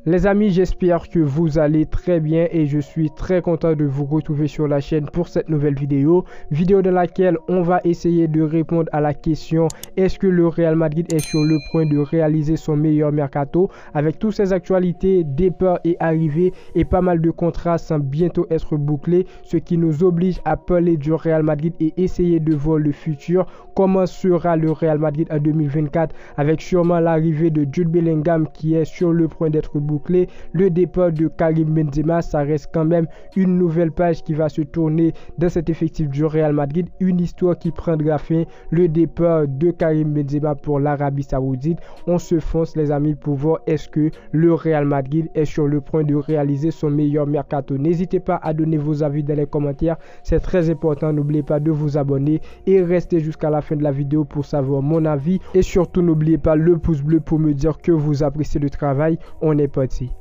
Les amis, j'espère que vous allez très bien et je suis très content de vous retrouver sur la chaîne pour cette nouvelle vidéo dans laquelle on va essayer de répondre à la question: est-ce que le Real Madrid est sur le point de réaliser son meilleur mercato? Avec toutes ces actualités, départs et arrivées et pas mal de contrats semblent bientôt être bouclés, ce qui nous oblige à parler du Real Madrid et essayer de voir le futur. Comment sera le Real Madrid en 2024 avec sûrement l'arrivée de Jude Bellingham qui est sur le point d'être bouclé, le départ de Karim Benzema. Ça reste quand même une nouvelle page qui va se tourner dans cet effectif du Real Madrid, une histoire qui prendra fin, le départ de Karim Benzema pour l'Arabie Saoudite. On se fonce les amis pour voir est-ce que le Real Madrid est sur le point de réaliser son meilleur mercato. N'hésitez pas à donner vos avis dans les commentaires, c'est très important. N'oubliez pas de vous abonner et restez jusqu'à la fin de la vidéo pour savoir mon avis, et surtout n'oubliez pas le pouce bleu pour me dire que vous appréciez le travail. On est parti.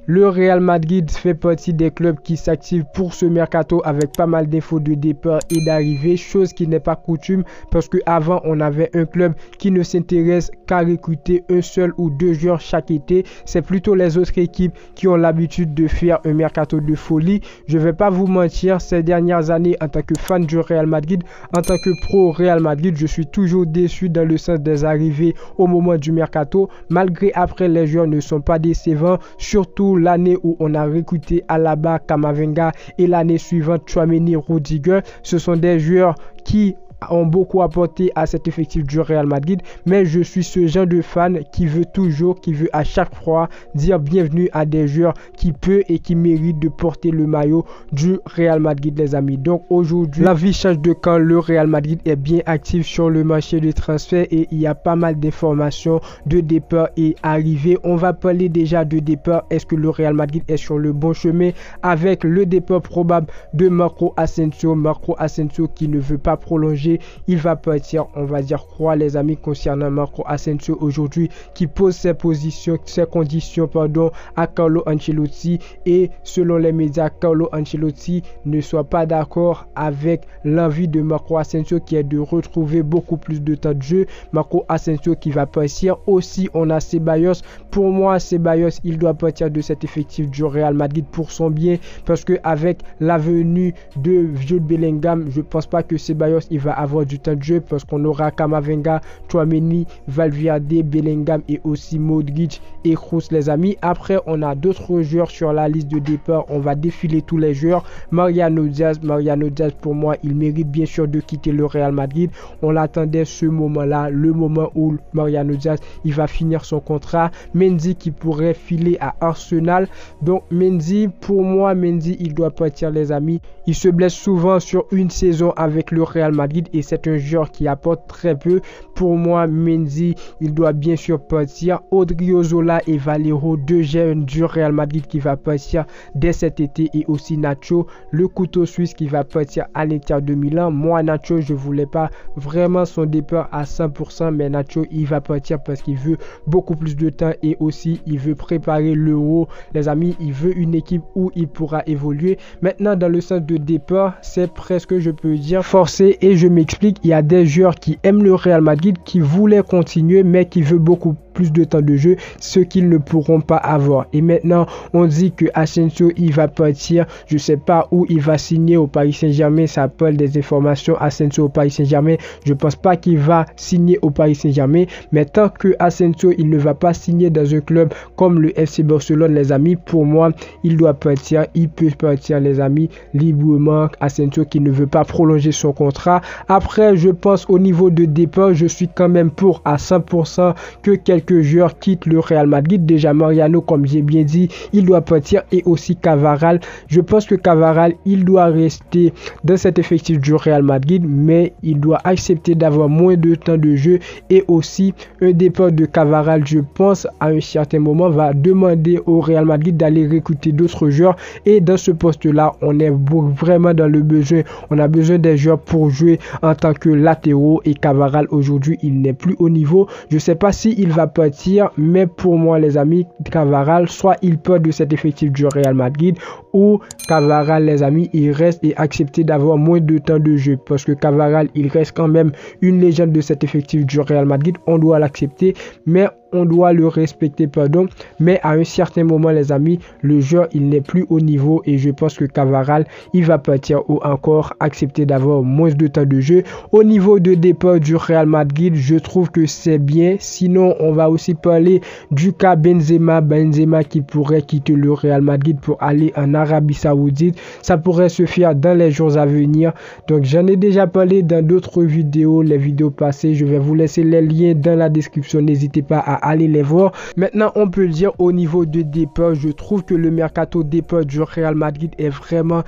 Le Real Madrid fait partie des clubs qui s'activent pour ce mercato avec pas mal d'infos de départ et d'arrivée, chose qui n'est pas coutume parce qu'avant on avait un club qui ne s'intéresse qu'à recruter un seul ou deux joueurs chaque été. C'est plutôt les autres équipes qui ont l'habitude de faire un mercato de folie. Je vais pas vous mentir, ces dernières années en tant que fan du Real Madrid, en tant que pro Real Madrid, je suis toujours déçu dans le sens des arrivées au moment du mercato, malgré après les joueurs ne sont pas décevants, surtout l'année où on a recruté Alaba, Camavinga et l'année suivante Tchouaméni, Rudiger. Ce sont des joueurs qui ont beaucoup apporté à cet effectif du Real Madrid, mais je suis ce genre de fan qui veut à chaque fois dire bienvenue à des joueurs qui peuvent et qui méritent de porter le maillot du Real Madrid les amis. Donc aujourd'hui la vie change de quand le Real Madrid est bien actif sur le marché de transfert et il y a pas mal d'informations de départ et arrivée. On va parler déjà de départ. Est-ce que le Real Madrid est sur le bon chemin avec le départ probable de Marco Asensio qui ne veut pas prolonger? Il va partir, on va dire quoi les amis concernant Marco Asensio aujourd'hui, qui pose ses conditions à Carlo Ancelotti, et selon les médias Carlo Ancelotti ne soit pas d'accord avec l'envie de Marco Asensio qui est de retrouver beaucoup plus de temps de jeu. Marco Asensio qui va partir. Aussi on a Ceballos. Pour moi Ceballos il doit partir de cet effectif du Real Madrid pour son bien, parce que avec la venue de Jude Bellingham, je pense pas que Ceballos il va avoir du temps de jeu, parce qu'on aura Camavinga, Tchouaméni, Valverde, Bellingham et aussi Modric et Kroos les amis. Après on a d'autres joueurs sur la liste de départ, on va défiler tous les joueurs. Mariano Diaz pour moi il mérite bien sûr de quitter le Real Madrid. On l'attendait ce moment là, le moment où Mariano Diaz il va finir son contrat. Mendy qui pourrait filer à Arsenal, donc Mendy, pour moi Mendy il doit partir les amis. Il se blesse souvent sur une saison avec le Real Madrid et c'est un joueur qui apporte très peu. Pour moi Mendy il doit bien sûr partir. Odriozola et Valero, deux jeunes du Real Madrid qui va partir dès cet été, et aussi Nacho, le couteau suisse qui va partir à l'Inter de Milan. Moi Nacho je voulais pas vraiment son départ à 100%, mais Nacho il va partir parce qu'il veut beaucoup plus de temps et aussi il veut préparer l'Euro les amis. Il veut une équipe où il pourra évoluer. Maintenant dans le sens de départ, c'est presque, je peux dire, forcé, et je m'explique. Il y a des joueurs qui aiment le Real Madrid, qui voulaient continuer mais qui veulent beaucoup plus de temps de jeu, ce qu'ils ne pourront pas avoir. Et maintenant on dit que Asensio il va partir, je sais pas où il va signer au Paris Saint-Germain. Ça parle des informations Asensio au Paris Saint-Germain. Je pense pas qu'il va signer au Paris Saint-Germain, mais tant que Asensio il ne va pas signer dans un club comme le FC Barcelone les amis, pour moi il doit partir. Il peut partir les amis librement, Asensio qui ne veut pas prolonger son contrat. Après je pense au niveau de départ, je suis quand même pour à 100% que quelques joueurs quittent le Real Madrid. Déjà Mariano, comme j'ai bien dit, il doit partir, et aussi Cavaral. Je pense que Cavaral il doit rester dans cet effectif du Real Madrid, mais il doit accepter d'avoir moins de temps de jeu, et aussi un départ de Cavaral je pense à un certain moment va demander au Real Madrid d'aller recruter d'autres joueurs, et dans ce poste là on est vraiment dans le besoin. On a besoin des joueurs pour jouer en tant que latéraux, et Cavaral aujourd'hui il n'est plus au niveau. Je sais pas si il va partir, mais pour moi les amis, Cavaral, soit il part de cet effectif du Real Madrid, ou Cavaral les amis, il reste et accepter d'avoir moins de temps de jeu, parce que Cavaral il reste quand même une légende de cet effectif du Real Madrid, on doit l'accepter, mais on doit le respecter, pardon, mais à un certain moment les amis, le joueur il n'est plus au niveau et je pense que Cavaral il va partir ou encore accepter d'avoir moins de temps de jeu. Au niveau de départ du Real Madrid, je trouve que c'est bien. Sinon on va aussi parler du cas Benzema qui pourrait quitter le Real Madrid pour aller en Arabie Saoudite. Ça pourrait se faire dans les jours à venir, donc j'en ai déjà parlé dans d'autres vidéos, les vidéos passées. Je vais vous laisser les liens dans la description, n'hésitez pas à aller les voir. Maintenant on peut le dire, au niveau de départ, je trouve que le mercato départ du Real Madrid est vraiment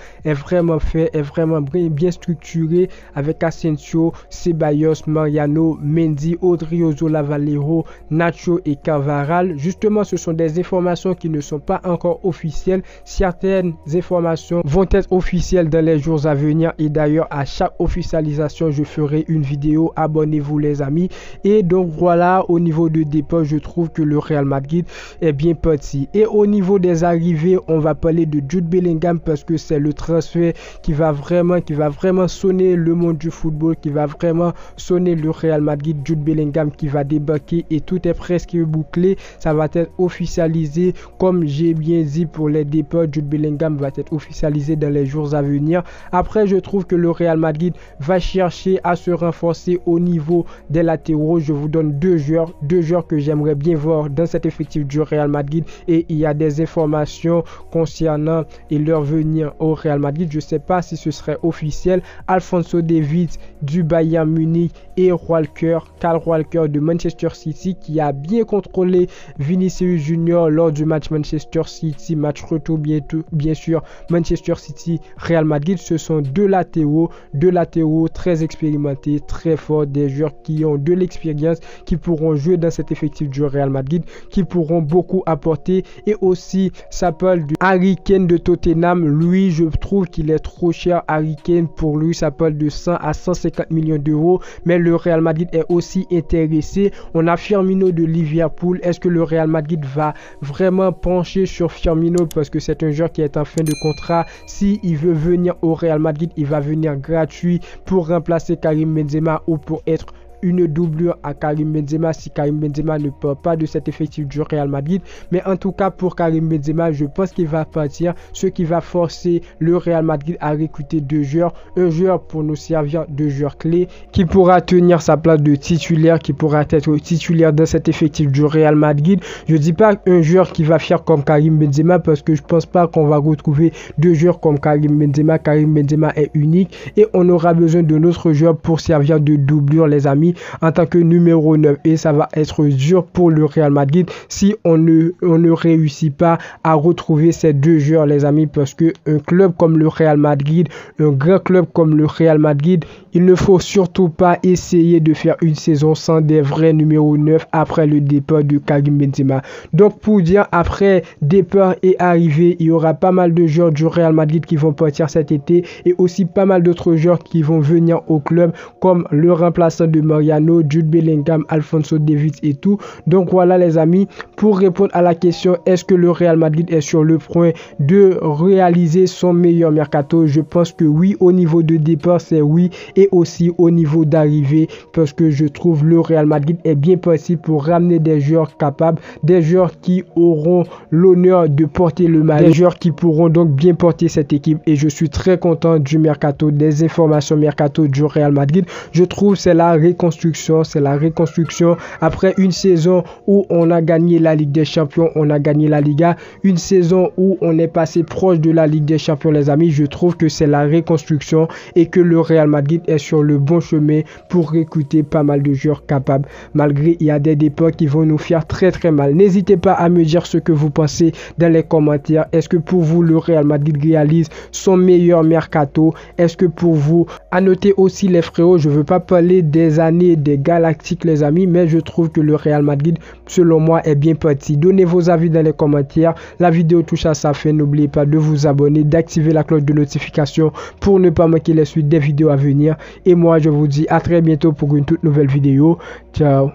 fait, est vraiment bien structuré, avec Asensio, Ceballos, Mariano, Mendy, Odriozola, Valero, Nacho et Cavaral. Justement, ce sont des informations qui ne sont pas encore officielles. Certaines informations vont être officielles dans les jours à venir et d'ailleurs à chaque officialisation je ferai une vidéo. Abonnez-vous les amis. Et donc voilà, au niveau de départ, je trouve que le Real Madrid est bien parti. Et au niveau des arrivées, on va parler de Jude Bellingham parce que c'est le transfert qui va vraiment sonner le monde du football, qui va vraiment sonner le Real Madrid. Jude Bellingham qui va débarquer et tout est presque bouclé. Ça va être officialisé, comme j'ai bien dit pour les départs. Jude Bellingham va être officialisé dans les jours à venir. Après, je trouve que le Real Madrid va chercher à se renforcer au niveau des latéraux. Je vous donne deux joueurs que j'aimerais bien voir dans cet effectif du Real Madrid et il y a des informations concernant leur venir au Real Madrid. Je ne sais pas si ce serait officiel. Alphonso Davies du Bayern Munich et Kyle Walker de Manchester City qui a bien contrôlé Vinicius Junior lors du match Manchester City, match retour bien sûr Manchester City Real Madrid. Ce sont deux latéraux très expérimentés, très forts, des joueurs qui ont de l'expérience, qui pourront jouer dans cet effectif du Real Madrid, qui pourront beaucoup apporter. Et aussi ça parle de Harry Kane de Tottenham. Lui je trouve qu'il est trop cher. Harry Kane, pour lui ça parle de 100 à 150 millions d'euros, mais le Real Madrid est aussi intéressé. On a Firmino de Liverpool. Est-ce que le Real Madrid va vraiment pencher sur Firmino parce que c'est un joueur qui est en fin de contrat? Si il veut venir au Real Madrid, il va venir gratuit pour remplacer Karim Benzema ou pour être une doublure à Karim Benzema si Karim Benzema ne part pas de cet effectif du Real Madrid. Mais en tout cas pour Karim Benzema, je pense qu'il va partir, ce qui va forcer le Real Madrid à recruter deux joueurs, un joueur pour nous servir de joueur clé qui pourra tenir sa place de titulaire, qui pourra être titulaire dans cet effectif du Real Madrid. Je dis pas un joueur qui va faire comme Karim Benzema parce que je pense pas qu'on va retrouver deux joueurs comme Karim Benzema. Karim Benzema est unique et on aura besoin de notre joueur pour servir de doublure les amis, en tant que numéro 9 et ça va être dur pour le Real Madrid si on ne réussit pas à retrouver ces deux joueurs les amis, parce que un club comme le Real Madrid, un grand club comme le Real Madrid, il ne faut surtout pas essayer de faire une saison sans des vrais numéros 9 après le départ de Karim Benzema. Donc pour dire, après départ et arrivée, il y aura pas mal de joueurs du Real Madrid qui vont partir cet été et aussi pas mal d'autres joueurs qui vont venir au club comme le remplaçant de Mariano, Jude Bellingham, Alphonso Davies et tout. Donc voilà les amis, pour répondre à la question est-ce que le Real Madrid est sur le point de réaliser son meilleur mercato, je pense que oui. Au niveau de départ c'est oui, et aussi au niveau d'arrivée, parce que je trouve le Real Madrid est bien parti pour ramener des joueurs capables, des joueurs qui auront l'honneur de porter le maillot, des joueurs qui pourront donc bien porter cette équipe. Et je suis très content du mercato, des informations mercato du Real Madrid. Je trouve c'est la reconstruction, après une saison où on a gagné la Ligue des Champions, on a gagné la Liga, une saison où on est passé proche de la Ligue des Champions les amis. Je trouve que c'est la reconstruction et que le Real Madrid est sur le bon chemin pour recruter pas mal de joueurs capables, malgré il y a des départs qui vont nous faire très mal. N'hésitez pas à me dire ce que vous pensez dans les commentaires. Est-ce que pour vous le Real Madrid réalise son meilleur mercato? Est-ce que pour vous, à noter aussi les frérots, je veux pas parler des années des Galactiques les amis, mais je trouve que le Real Madrid selon moi est bien parti. Donnez vos avis dans les commentaires. La vidéo touche à sa fin, n'oubliez pas de vous abonner, d'activer la cloche de notification pour ne pas manquer les suites des vidéos à venir. Et moi je vous dis à très bientôt pour une toute nouvelle vidéo. Ciao.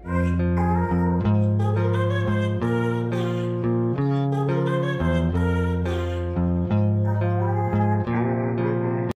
Thank